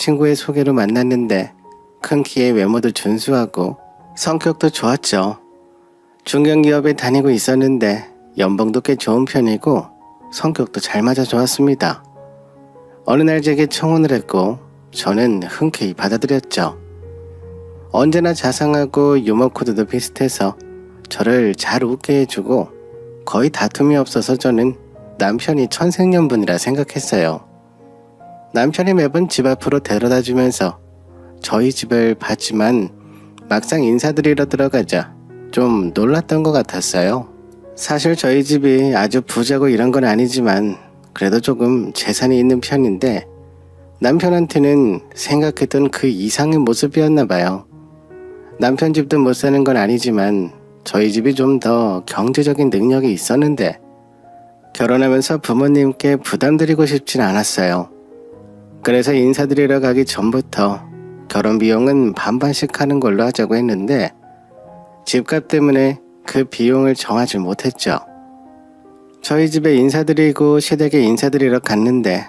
친구의 소개로 만났는데 큰 키에 외모도 준수하고 성격도 좋았죠. 중견기업에 다니고 있었는데 연봉도 꽤 좋은 편이고 성격도 잘 맞아 좋았습니다. 어느 날 제게 청혼을 했고 저는 흔쾌히 받아들였죠. 언제나 자상하고 유머 코드도 비슷해서 저를 잘 웃게 해주고 거의 다툼이 없어서 저는 남편이 천생연분이라 생각했어요. 남편이 매번 집 앞으로 데려다 주면서 저희 집을 봤지만 막상 인사드리러 들어가자 좀 놀랐던 것 같았어요. 사실 저희 집이 아주 부자고 이런 건 아니지만 그래도 조금 재산이 있는 편인데 남편한테는 생각했던 그 이상의 모습이었나 봐요. 남편 집도 못 사는 건 아니지만 저희 집이 좀 더 경제적인 능력이 있었는데 결혼하면서 부모님께 부담드리고 싶진 않았어요. 그래서 인사드리러 가기 전부터 결혼 비용은 반반씩 하는 걸로 하자고 했는데 집값 때문에 그 비용을 정하지 못했죠. 저희 집에 인사드리고 시댁에 인사드리러 갔는데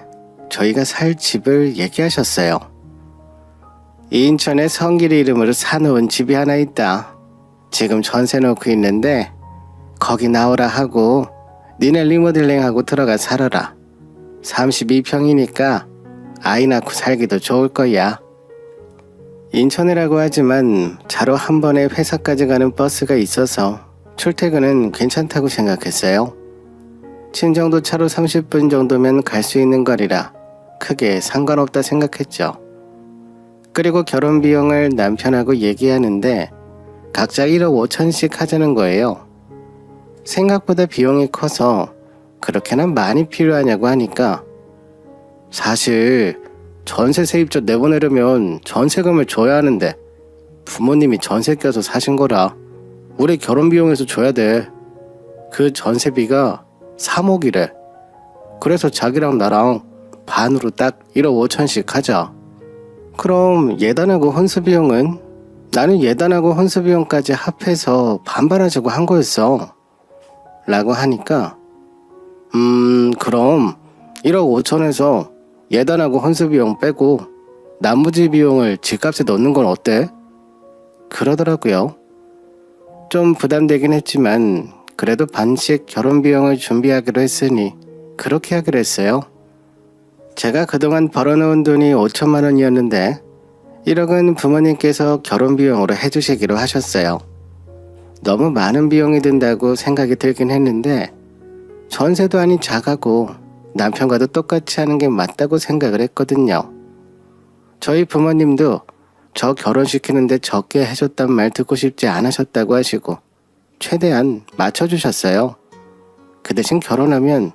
저희가 살 집을 얘기하셨어요. 인천에 성길이 이름으로 사놓은 집이 하나 있다. 지금 전세 놓고 있는데 거기 나오라 하고 니네 리모델링하고 들어가 살아라. 32평이니까 아이 낳고 살기도 좋을 거야. 인천이라고 하지만 차로 한 번에 회사까지 가는 버스가 있어서 출퇴근은 괜찮다고 생각했어요. 친정도 차로 30분 정도면 갈 수 있는 거리라 크게 상관없다 생각했죠. 그리고 결혼 비용을 남편하고 얘기하는데 각자 1억 5천씩 하자는 거예요. 생각보다 비용이 커서 그렇게나 많이 필요하냐고 하니까 사실 전세 세입자 내보내려면 전세금을 줘야 하는데 부모님이 전세 껴서 사신 거라 우리 결혼 비용에서 줘야 돼. 그 전세비가 3억이래. 그래서 자기랑 나랑 반으로 딱 1억 5천씩 하자. 그럼 예단하고 혼수 비용은? 나는 예단하고 혼수 비용까지 합해서 반반하자고 한 거였어. 라고 하니까 그럼 1억 5천에서 예단하고 혼수 비용 빼고 나머지 비용을 집값에 넣는 건 어때? 그러더라고요. 좀 부담되긴 했지만 그래도 반씩 결혼 비용을 준비하기로 했으니 그렇게 하기로 했어요. 제가 그동안 벌어놓은 돈이 5천만 원이었는데 1억은 부모님께서 결혼 비용으로 해주시기로 하셨어요. 너무 많은 비용이 든다고 생각이 들긴 했는데 전세도 아닌 자가고 남편과도 똑같이 하는 게 맞다고 생각을 했거든요. 저희 부모님도 저 결혼시키는데 적게 해줬단 말 듣고 싶지 않으셨다고 하시고 최대한 맞춰주셨어요. 그 대신 결혼하면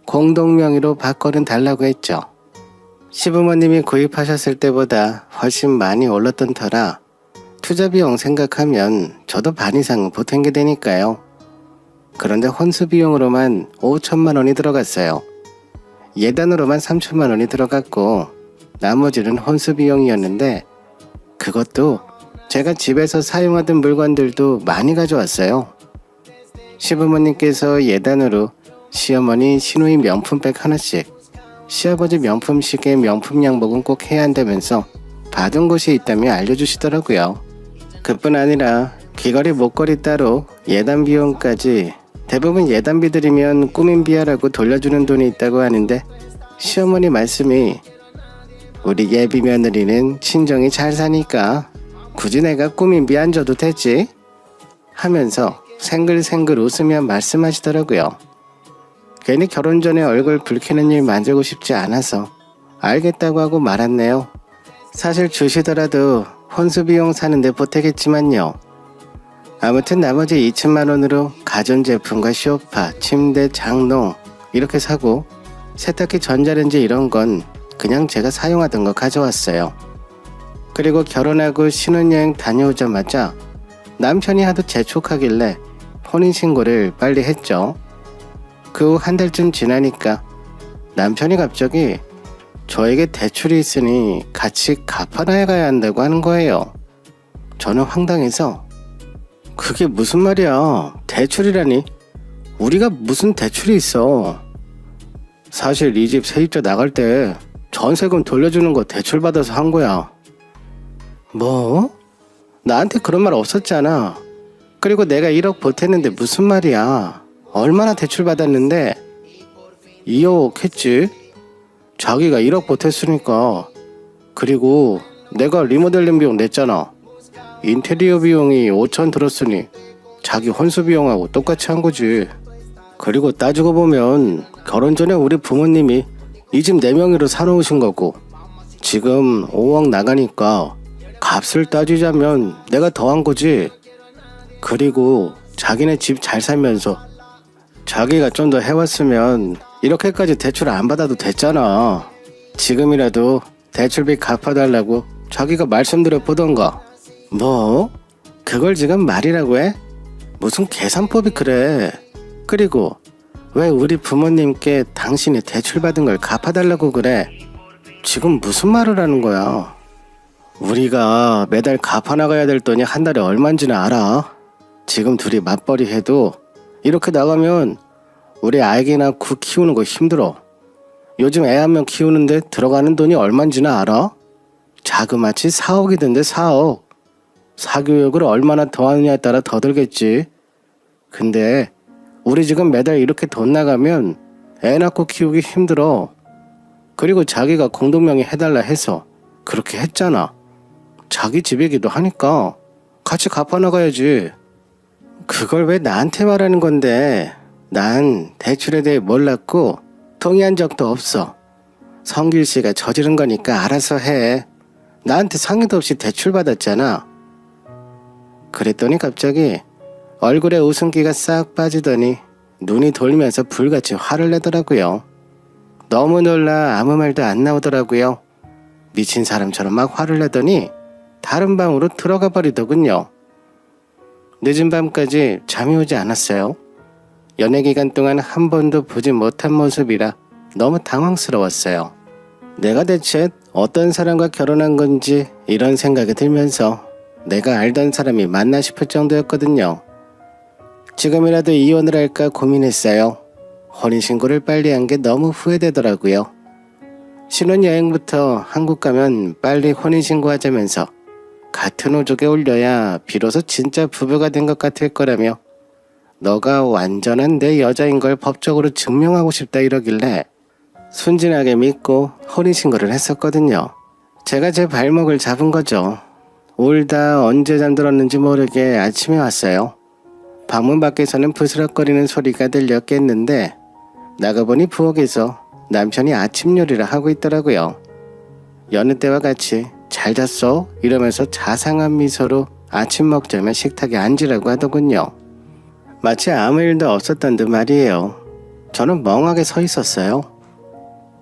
공동명의로 바꿔는 달라고 했죠. 시부모님이 구입하셨을 때보다 훨씬 많이 올랐던 터라 투자 비용 생각하면 저도 반 이상은 보탬게 되니까요. 그런데 혼수 비용으로만 5천만 원이 들어갔어요. 예단으로만 3천만 원이 들어갔고 나머지는 혼수 비용이었는데 그것도 제가 집에서 사용하던 물건들도 많이 가져왔어요. 시부모님께서 예단으로 시어머니 시누이 명품백 하나씩, 시아버지 명품 시계 명품 양복은 꼭 해야 한다면서 받은 곳이 있다며 알려주시더라고요. 그뿐 아니라 귀걸이 목걸이 따로 예단 비용까지 대부분 예단비 들이면 꾸민비야라고 돌려주는 돈이 있다고 하는데 시어머니 말씀이 우리 예비 며느리는 친정이 잘 사니까 굳이 내가 꾸민비 안 줘도 되지? 하면서 생글생글 웃으며 말씀하시더라고요. 괜히 결혼 전에 얼굴 붉히는 일 만들고 싶지 않아서 알겠다고 하고 말았네요. 사실 주시더라도 혼수 비용 사는데 보태겠지만요. 아무튼 나머지 2천만 원으로 가전제품과 소파, 침대, 장롱 이렇게 사고 세탁기, 전자레인지 이런 건 그냥 제가 사용하던 거 가져왔어요. 그리고 결혼하고 신혼여행 다녀오자마자 남편이 하도 재촉하길래 혼인신고를 빨리 했죠. 그 후 한 달쯤 지나니까 남편이 갑자기 저에게 대출이 있으니 같이 갚아나야 가야 한다고 하는 거예요. 저는 황당해서 그게 무슨 말이야? 대출이라니? 우리가 무슨 대출이 있어? 사실 이 집 세입자 나갈 때 전세금 돌려주는 거 대출받아서 한 거야. 뭐? 나한테 그런 말 없었잖아. 그리고 내가 1억 보탰는데 무슨 말이야. 얼마나 대출받았는데? 2억 했지. 자기가 1억 보탰으니까. 그리고 내가 리모델링 비용 냈잖아. 인테리어 비용이 5천 들었으니 자기 혼수 비용하고 똑같이 한 거지. 그리고 따지고 보면 결혼 전에 우리 부모님이 이 집 내 명의로 사놓으신 거고, 지금 5억 나가니까 값을 따지자면 내가 더한 거지. 그리고 자기네 집 잘 살면서 자기가 좀 더 해왔으면 이렇게까지 대출 안 받아도 됐잖아. 지금이라도 대출비 갚아달라고 자기가 말씀드려 보던가. 뭐? 그걸 지금 말이라고 해? 무슨 계산법이 그래. 그리고 왜 우리 부모님께 당신이 대출받은 걸 갚아달라고 그래? 지금 무슨 말을 하는 거야? 우리가 매달 갚아나가야 될 돈이 한 달에 얼마인지는 알아? 지금 둘이 맞벌이 해도 이렇게 나가면 우리 아기나 구 키우는 거 힘들어. 요즘 애 한 명 키우는데 들어가는 돈이 얼마인지는 알아? 자그마치 4억이던데 4억. 사교육을 얼마나 더 하느냐에 따라 더 들겠지. 근데 우리 지금 매달 이렇게 돈 나가면 애 낳고 키우기 힘들어. 그리고 자기가 공동명의 해달라 해서 그렇게 했잖아. 자기 집이기도 하니까 같이 갚아나가야지. 그걸 왜 나한테 말하는 건데? 난 대출에 대해 몰랐고 동의한 적도 없어. 성길 씨가 저지른 거니까 알아서 해. 나한테 상의도 없이 대출 받았잖아. 그랬더니 갑자기 얼굴에 웃음기가 싹 빠지더니 눈이 돌면서 불같이 화를 내더라고요. 너무 놀라 아무 말도 안 나오더라고요. 미친 사람처럼 막 화를 내더니 다른 방으로 들어가 버리더군요. 늦은 밤까지 잠이 오지 않았어요. 연애 기간 동안 한 번도 보지 못한 모습이라 너무 당황스러웠어요. 내가 대체 어떤 사람과 결혼한 건지 이런 생각이 들면서 내가 알던 사람이 맞나 싶을 정도였거든요. 지금이라도 이혼을 할까 고민했어요. 혼인신고를 빨리 한 게 너무 후회되더라고요. 신혼여행부터 한국 가면 빨리 혼인신고하자면서 같은 오족에 올려야 비로소 진짜 부부가 된 것 같을 거라며 너가 완전한 내 여자인 걸 법적으로 증명하고 싶다 이러길래 순진하게 믿고 혼인신고를 했었거든요. 제가 제 발목을 잡은 거죠. 울다 언제 잠들었는지 모르게 아침에 왔어요. 방문 밖에서는 부스럭거리는 소리가 들렸겠는데 나가보니 부엌에서 남편이 아침 요리를 하고 있더라고요. 여느 때와 같이 잘 잤어? 이러면서 자상한 미소로 아침 먹자면 식탁에 앉으라고 하더군요. 마치 아무 일도 없었던 듯 말이에요. 저는 멍하게 서 있었어요.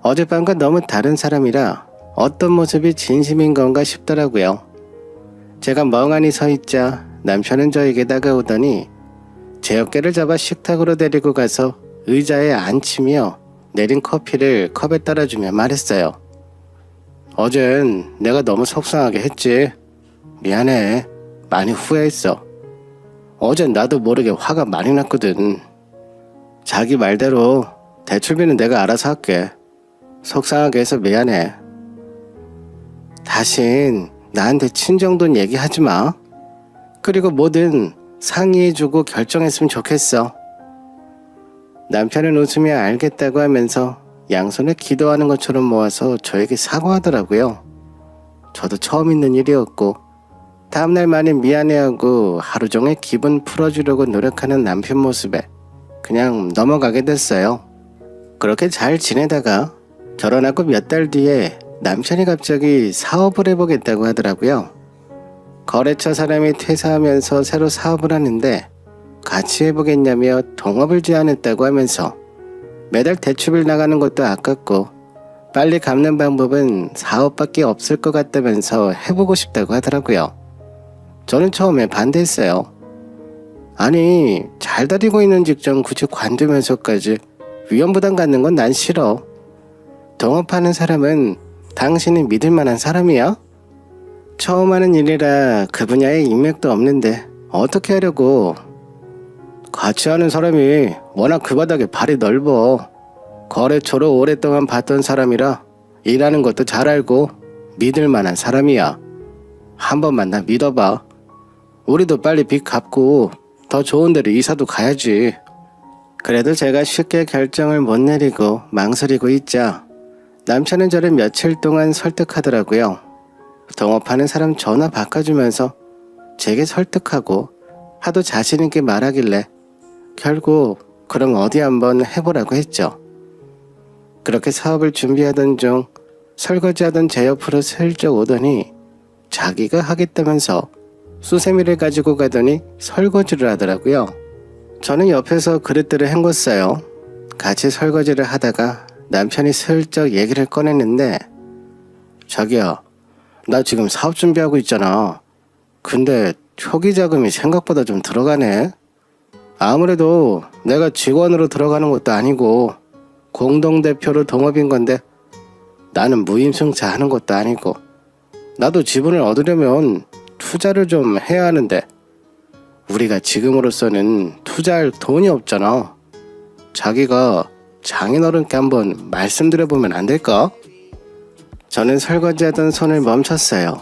어젯밤과 너무 다른 사람이라 어떤 모습이 진심인 건가 싶더라고요. 제가 멍하니 서 있자 남편은 저에게 다가오더니 제 어깨를 잡아 식탁으로 데리고 가서 의자에 앉히며 내린 커피를 컵에 따라주며 말했어요. 어젠 내가 너무 속상하게 했지. 미안해. 많이 후회했어. 어젠 나도 모르게 화가 많이 났거든. 자기 말대로 대출비는 내가 알아서 할게. 속상하게 해서 미안해. 다신 나한테 친정돈 얘기하지 마. 그리고 뭐든 상의해주고 결정했으면 좋겠어. 남편은 웃으며 알겠다고 하면서 양손에 기도하는 것처럼 모아서 저에게 사과하더라고요. 저도 처음 있는 일이었고 다음날 많이 미안해하고 하루 종일 기분 풀어주려고 노력하는 남편 모습에 그냥 넘어가게 됐어요. 그렇게 잘 지내다가 결혼하고 몇 달 뒤에 남편이 갑자기 사업을 해보겠다고 하더라고요. 거래처 사람이 퇴사하면서 새로 사업을 하는데 같이 해보겠냐며 동업을 제안했다고 하면서 매달 대출을 나가는 것도 아깝고 빨리 갚는 방법은 사업밖에 없을 것 같다면서 해보고 싶다고 하더라고요. 저는 처음에 반대했어요. 아니, 잘 다니고 있는 직장 굳이 관두면서까지 위험부담 갖는 건 난 싫어. 동업하는 사람은 당신이 믿을 만한 사람이야? 처음 하는 일이라 그 분야에 인맥도 없는데 어떻게 하려고. 같이 하는 사람이 워낙 그 바닥에 발이 넓어. 거래처로 오랫동안 봤던 사람이라 일하는 것도 잘 알고 믿을 만한 사람이야. 한 번만 나 믿어봐. 우리도 빨리 빚 갚고 더 좋은 데로 이사도 가야지. 그래도 제가 쉽게 결정을 못 내리고 망설이고 있자 남편은 저를 며칠 동안 설득하더라고요. 동업하는 사람 전화 바꿔주면서 제게 설득하고 하도 자신있게 말하길래 결국 그럼 어디 한번 해보라고 했죠. 그렇게 사업을 준비하던 중 설거지하던 제 옆으로 슬쩍 오더니 자기가 하겠다면서 수세미를 가지고 가더니 설거지를 하더라고요. 저는 옆에서 그릇들을 헹궜어요. 같이 설거지를 하다가 남편이 슬쩍 얘기를 꺼냈는데 자기야, 나 지금 사업 준비하고 있잖아. 근데 초기 자금이 생각보다 좀 들어가네. 아무래도 내가 직원으로 들어가는 것도 아니고 공동대표로 동업인 건데 나는 무임승차 하는 것도 아니고 나도 지분을 얻으려면 투자를 좀 해야 하는데 우리가 지금으로서는 투자할 돈이 없잖아. 자기가 장인어른께 한번 말씀드려보면 안 될까? 저는 설거지하던 손을 멈췄어요.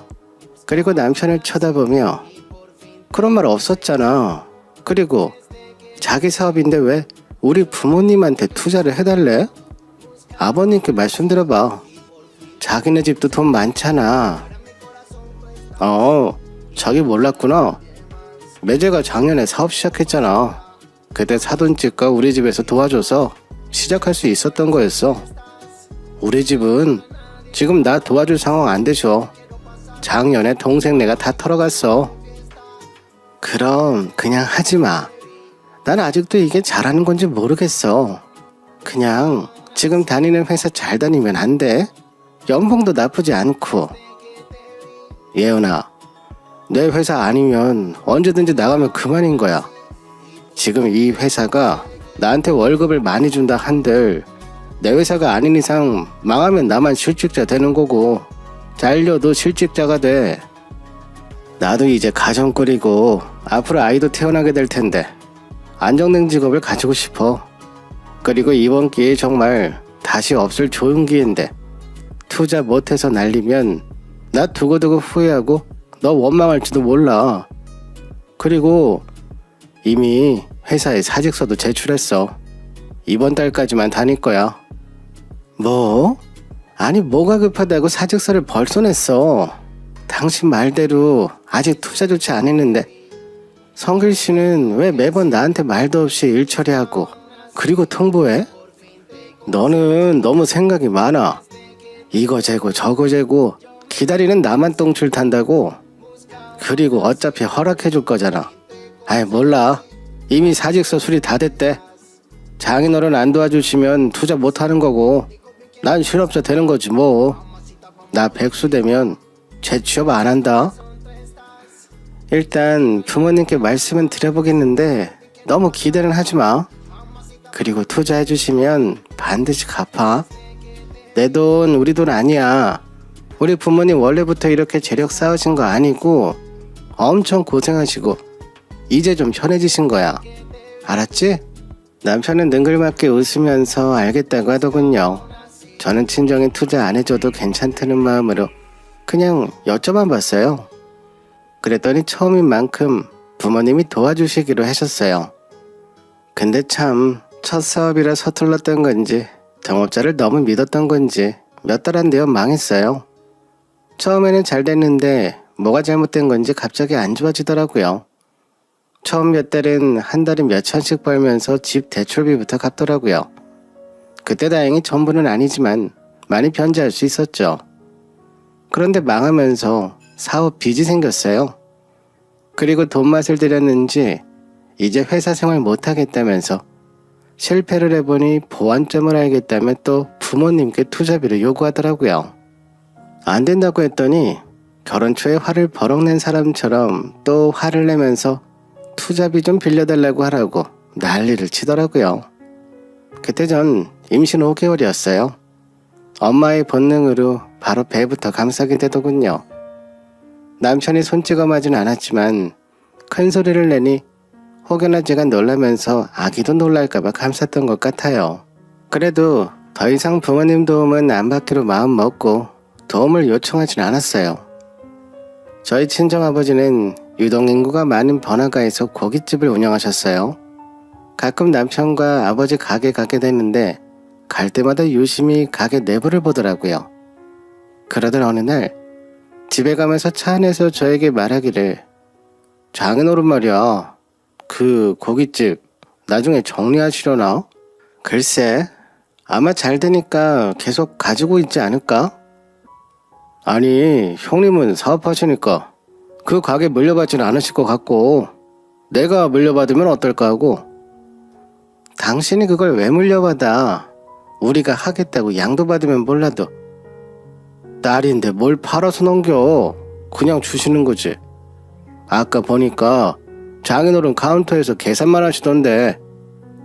그리고 남편을 쳐다보며 그런 말 없었잖아. 그리고 자기 사업인데 왜 우리 부모님한테 투자를 해달래? 아버님께 말씀드려봐. 자기네 집도 돈 많잖아. 자기 몰랐구나. 매제가 작년에 사업 시작했잖아. 그때 사돈집과 우리 집에서 도와줘서 시작할 수 있었던 거였어. 우리 집은 지금 나 도와줄 상황 안 되셔. 작년에 동생네가 다 털어갔어. 그럼 그냥 하지마. 난 아직도 이게 잘하는 건지 모르겠어. 그냥 지금 다니는 회사 잘 다니면 안 돼? 연봉도 나쁘지 않고. 예은아, 내 회사 아니면 언제든지 나가면 그만인 거야. 지금 이 회사가 나한테 월급을 많이 준다 한들 내 회사가 아닌 이상 망하면 나만 실직자 되는 거고 잘려도 실직자가 돼. 나도 이제 가정 꾸리고 앞으로 아이도 태어나게 될 텐데 안정된 직업을 가지고 싶어. 그리고 이번 기회 정말 다시 없을 좋은 기회인데 투자 못해서 날리면 나 두고두고 후회하고 너 원망할지도 몰라. 그리고 이미 회사에 사직서도 제출했어. 이번 달까지만 다닐 거야. 뭐? 아니 뭐가 급하다고 사직서를 벌써 냈어. 당신 말대로 아직 투자조차 안 했는데 성길 씨는 왜 매번 나한테 말도 없이 일 처리하고 그리고 통보해? 너는 너무 생각이 많아. 이거 재고 저거 재고 기다리는 나만 똥줄 탄다고. 그리고 어차피 허락해 줄 거잖아. 아이 몰라. 이미 사직서 수리 다 됐대. 장인어른 안 도와주시면 투자 못하는 거고 난 실업자 되는 거지 뭐. 나 백수 되면 재취업 안 한다. 일단 부모님께 말씀은 드려보겠는데 너무 기대는 하지 마. 그리고 투자해 주시면 반드시 갚아. 내 돈 우리 돈 아니야. 우리 부모님 원래부터 이렇게 재력 쌓으신 거 아니고 엄청 고생하시고 이제 좀 편해지신 거야. 알았지? 남편은 능글맞게 웃으면서 알겠다고 하더군요. 저는 친정에 투자 안 해줘도 괜찮다는 마음으로 그냥 여쭤만 봤어요. 그랬더니 처음인 만큼 부모님이 도와주시기로 하셨어요. 근데 참 첫 사업이라 서툴렀던 건지 동업자를 너무 믿었던 건지 몇 달 안 되어 망했어요. 처음에는 잘 됐는데 뭐가 잘못된 건지 갑자기 안 좋아지더라고요. 처음 몇 달은 한 달에 몇 천씩 벌면서 집 대출비부터 갚더라고요. 그때 다행히 전부는 아니지만 많이 변제할 수 있었죠. 그런데 망하면서 사업 빚이 생겼어요. 그리고 돈 맛을 들였는지 이제 회사 생활 못하겠다면서 실패를 해보니 보완점을 알겠다며 또 부모님께 투자비를 요구하더라고요. 안 된다고 했더니 결혼 초에 화를 버럭 낸 사람처럼 또 화를 내면서 투자비 좀 빌려달라고 하라고 난리를 치더라고요. 그때 전 임신 5개월이었어요. 엄마의 본능으로 바로 배부터 감싸게 되더군요. 남편이 손찌검 하진 않았지만 큰 소리를 내니 혹여나 제가 놀라면서 아기도 놀랄까봐 감쌌던 것 같아요. 그래도 더 이상 부모님 도움은 안 받기로 마음 먹고 도움을 요청하진 않았어요. 저희 친정아버지는 유동 인구가 많은 번화가에서 고깃집을 운영하셨어요. 가끔 남편과 아버지 가게 가게 됐는데 갈 때마다 유심히 가게 내부를 보더라고요. 그러던 어느 날 집에 가면서 차 안에서 저에게 말하기를, 장인어른 말이야, 그 고깃집 나중에 정리하시려나? 글쎄, 아마 잘 되니까 계속 가지고 있지 않을까? 아니, 형님은 사업하시니까 그 가게 물려받지는 않으실 것 같고 내가 물려받으면 어떨까 하고. 당신이 그걸 왜 물려받아? 우리가 하겠다고 양도받으면 몰라도. 딸인데 뭘 팔아서 넘겨. 그냥 주시는 거지. 아까 보니까 장인어른 카운터에서 계산만 하시던데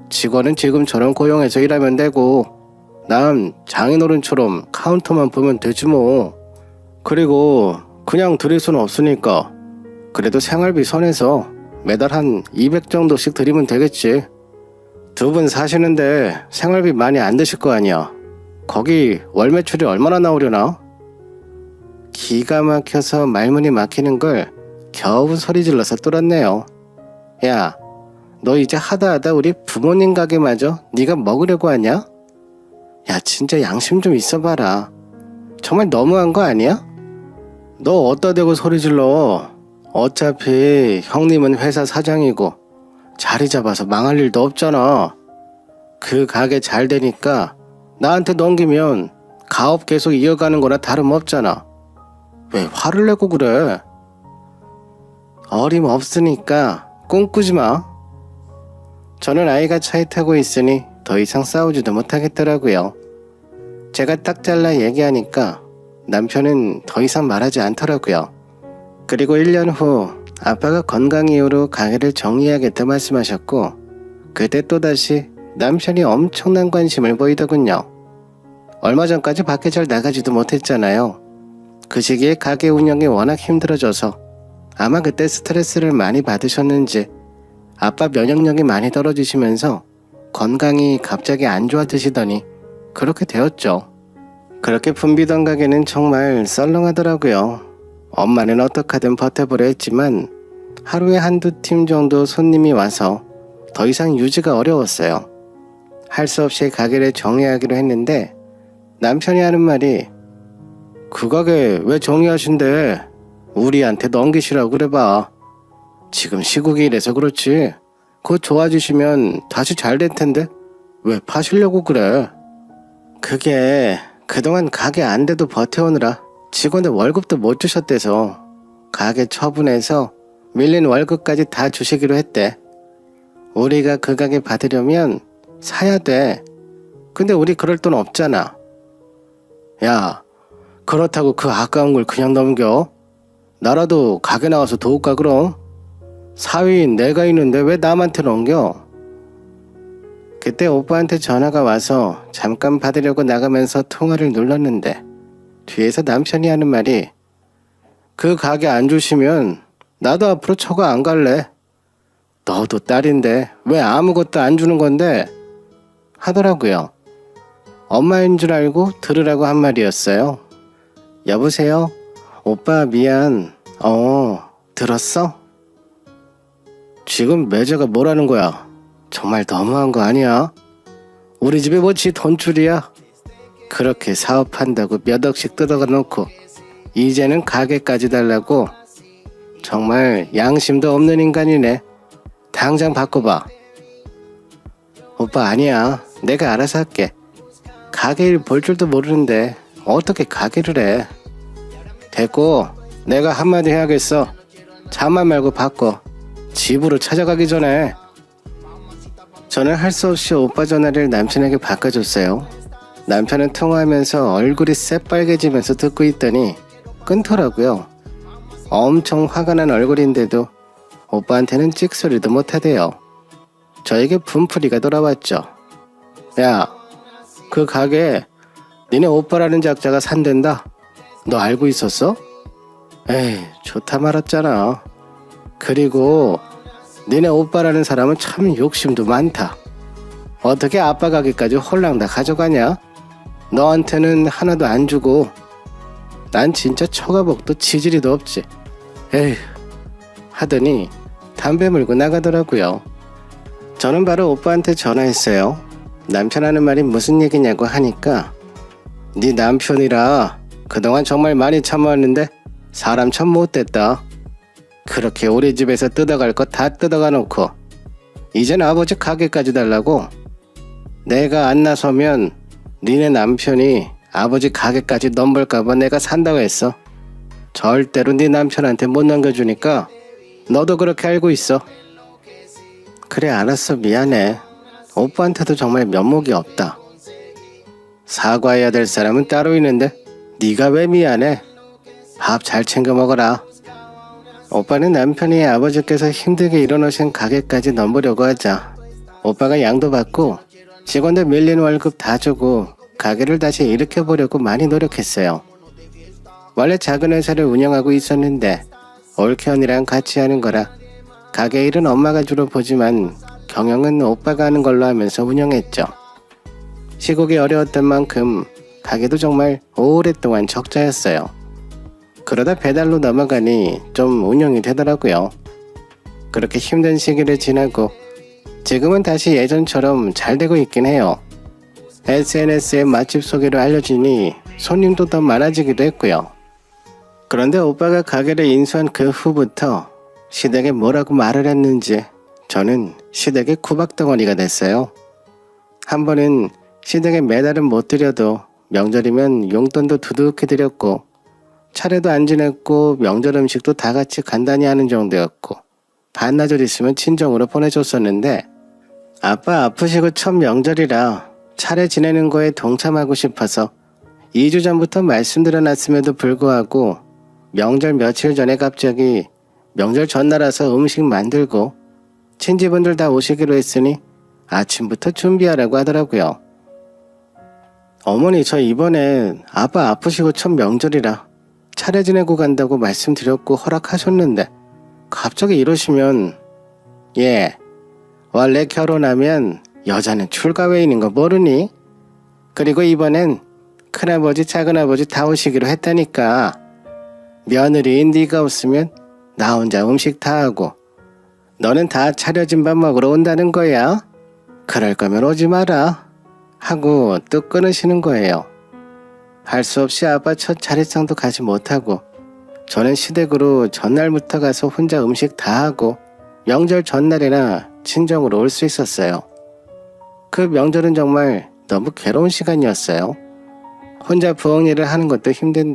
직원은 지금처럼 고용해서 일하면 되고 난 장인어른처럼 카운터만 보면 되지 뭐. 그리고 그냥 드릴 수는 없으니까 그래도 생활비 선에서 매달 한 200 정도씩 드리면 되겠지. 두 분 사시는데 생활비 많이 안 드실 거 아니야. 거기 월 매출이 얼마나 나오려나? 기가 막혀서 말문이 막히는 걸 겨우 소리 질러서 뚫었네요. 야, 너 이제 하다 우리 부모님 가게마저 네가 먹으려고 하냐? 야, 진짜 양심 좀 있어봐라. 정말 너무한 거 아니야? 너 어디다 대고 소리 질러. 어차피 형님은 회사 사장이고 자리 잡아서 망할 일도 없잖아. 그 가게 잘 되니까 나한테 넘기면 가업 계속 이어가는 거나 다름없잖아. 왜 화를 내고 그래? 어림없으니까 꿈꾸지 마. 저는 아이가 차에 타고 있으니 더 이상 싸우지도 못하겠더라고요. 제가 딱 잘라 얘기하니까 남편은 더 이상 말하지 않더라고요. 그리고 1년 후 아빠가 건강 이유로 가게를 정리해야겠다 말씀하셨고 그때 또다시 남편이 엄청난 관심을 보이더군요. 얼마 전까지 밖에 잘 나가지도 못했잖아요. 그 시기에 가게 운영이 워낙 힘들어져서 아마 그때 스트레스를 많이 받으셨는지 아빠 면역력이 많이 떨어지시면서 건강이 갑자기 안 좋아지시더니 그렇게 되었죠. 그렇게 붐비던 가게는 정말 썰렁하더라고요. 엄마는 어떡하든 버텨보려 했지만 하루에 한두 팀 정도 손님이 와서 더 이상 유지가 어려웠어요. 할 수 없이 가게를 정리하기로 했는데 남편이 하는 말이, 그 가게 왜 정리하신대? 우리한테 넘기시라고 그래봐. 지금 시국이 이래서 그렇지 곧 좋아지시면 다시 잘 될 텐데 왜 파시려고 그래? 그게 그동안 가게 안 돼도 버텨오느라 직원들 월급도 못 주셨대서 가게 처분해서 밀린 월급까지 다 주시기로 했대. 우리가 그 가게 받으려면 사야 돼. 근데 우리 그럴 돈 없잖아. 야, 그렇다고 그 아까운 걸 그냥 넘겨? 나라도 가게 나가서 도울까 그럼? 사위인 내가 있는데 왜 남한테 넘겨? 그때 오빠한테 전화가 와서 잠깐 받으려고 나가면서 통화를 눌렀는데 뒤에서 남편이 하는 말이, 그 가게 안 주시면 나도 앞으로 처가 안 갈래. 너도 딸인데 왜 아무것도 안 주는 건데? 하더라고요. 엄마인 줄 알고 들으라고 한 말이었어요. 여보세요? 오빠 미안. 들었어? 지금 매제가 뭐라는 거야? 정말 너무한 거 아니야? 우리 집에 뭐지 돈줄이야? 그렇게 사업한다고 몇 억씩 뜯어가 놓고 이제는 가게까지 달라고? 정말 양심도 없는 인간이네. 당장 바꿔봐. 오빠 아니야. 내가 알아서 할게. 가게 일 볼 줄도 모르는데 어떻게 가게를 해. 됐고 내가 한마디 해야겠어. 잠만 말고 바꿔. 집으로 찾아가기 전에. 저는 할 수 없이 오빠 전화를 남편에게 바꿔줬어요. 남편은 통화하면서 얼굴이 새빨개지면서 듣고 있더니 끊더라고요. 엄청 화가 난 얼굴인데도 오빠한테는 찍소리도 못하대요. 저에게 분풀이가 돌아왔죠. 야, 그 가게 니네 오빠라는 작자가 산댄다. 너 알고 있었어? 에이, 좋다 말았잖아. 그리고 니네 오빠라는 사람은 참 욕심도 많다. 어떻게 아빠 가게까지 홀랑 다 가져가냐? 너한테는 하나도 안 주고 난 진짜 처가복도 치질이도 없지. 에휴 하더니 담배 물고 나가더라고요. 저는 바로 오빠한테 전화했어요. 남편 하는 말이 무슨 얘기냐고 하니까 네 남편이라 그동안 정말 많이 참아왔는데 사람 참 못됐다. 그렇게 우리 집에서 뜯어갈 거 다 뜯어가 놓고 이젠 아버지 가게까지 달라고. 내가 안 나서면 니네 남편이 아버지 가게까지 넘볼까봐 내가 산다고 했어. 절대로 네 남편한테 못 넘겨주니까 너도 그렇게 알고 있어. 그래 알았어 미안해. 오빠한테도 정말 면목이 없다. 사과해야 될 사람은 따로 있는데 네가 왜 미안해. 밥 잘 챙겨 먹어라. 오빠는 남편이 아버지께서 힘들게 일어나신 가게까지 넘보려고 하자 오빠가 양도 받고 직원들 밀린 월급 다 주고 가게를 다시 일으켜보려고 많이 노력했어요. 원래 작은 회사를 운영하고 있었는데 올케언이랑 같이 하는 거라 가게 일은 엄마가 주로 보지만 경영은 오빠가 하는 걸로 하면서 운영했죠. 시국이 어려웠던 만큼 가게도 정말 오랫동안 적자였어요. 그러다 배달로 넘어가니 좀 운영이 되더라고요. 그렇게 힘든 시기를 지나고 지금은 다시 예전처럼 잘 되고 있긴 해요. SNS에 맛집 소개로 알려지니 손님도 더 많아지기도 했고요. 그런데 오빠가 가게를 인수한 그 후부터 시댁에 뭐라고 말을 했는지 저는 시댁의 구박덩어리가 됐어요. 한 번은 시댁에 매달은 못 드려도 명절이면 용돈도 두둑히 드렸고 차례도 안 지냈고 명절 음식도 다 같이 간단히 하는 정도였고 반나절 있으면 친정으로 보내줬었는데 아빠 아프시고 첫 명절이라 차례 지내는 거에 동참하고 싶어서 2주 전부터 말씀드려놨음에도 불구하고 명절 며칠 전에 갑자기 명절 전날아서 음식 만들고 친지분들 다 오시기로 했으니 아침부터 준비하라고 하더라고요. 어머니 저 이번에 아빠 아프시고 첫 명절이라 차례 지내고 간다고 말씀드렸고 허락하셨는데 갑자기 이러시면 예 원래 결혼하면 여자는 출가회인인 거 모르니? 그리고 이번엔 큰아버지 작은아버지 다 오시기로 했다니까. 며느리인 네가 없으면 나 혼자 음식 다 하고 너는 다 차려진 밥 먹으러 온다는 거야. 그럴 거면 오지 마라 하고 뚝 끊으시는 거예요. 할 수 없이 아빠 첫 차례상도 가지 못하고 저는 시댁으로 전날부터 가서 혼자 음식 다 하고 명절 전날이나 친정으로 올 수 있었어요. 그 명절은 정말 너무 괴로운 시간이었어요. 혼자 부엌 일을 하는 것도 힘든데